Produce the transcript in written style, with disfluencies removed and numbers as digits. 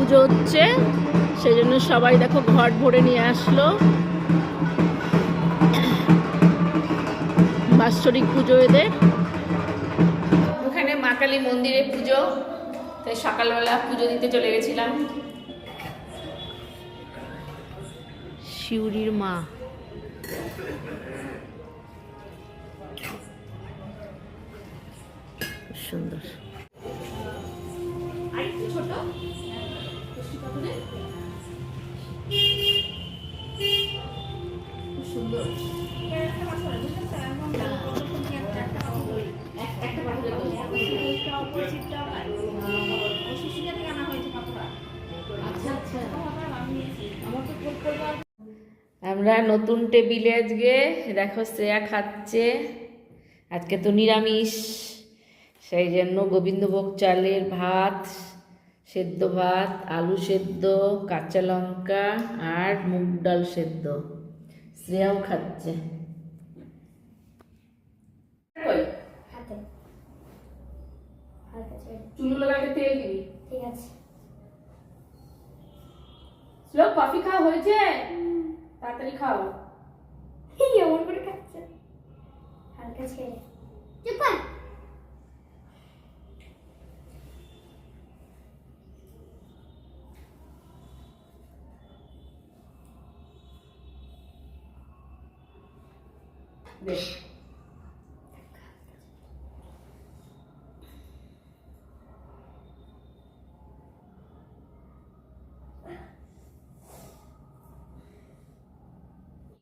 পুজো হচ্ছে, সেই জন্য সবাই দেখো ঘট ভরে নিয়ে আসলো। বাৎসরিক পুজো এদের। ওখানে মা কালী মন্দিরে পুজো, তাই সকালবেলা পুজো দিতে চলে গেছিলাম। শিউরির মা, সুন্দর। ছোট সুন্দর। আমরা নতুন টেবিলে আজকে দেখো শ্রেয়া খাচ্ছে। আজকে তো নিরামিষ, সেই জন্য গোবিন্দভোগ চালের ভাত, সেদ্ধ ভাত, আলু সেদ্ধ, কাঁচা লঙ্কা আর মুগ ডাল সেদ্ধ। শ্রেয়াও খাচ্ছে। চুলো লাগাতে তেল দিবি, ঠিক আছে। শ্লোক কফি খাওয়া হয়েছে? তাড়াতাড়ি খাও। এমন করে খাচ্ছে হালকা ছেড়ে। চুপ কর। বেশ।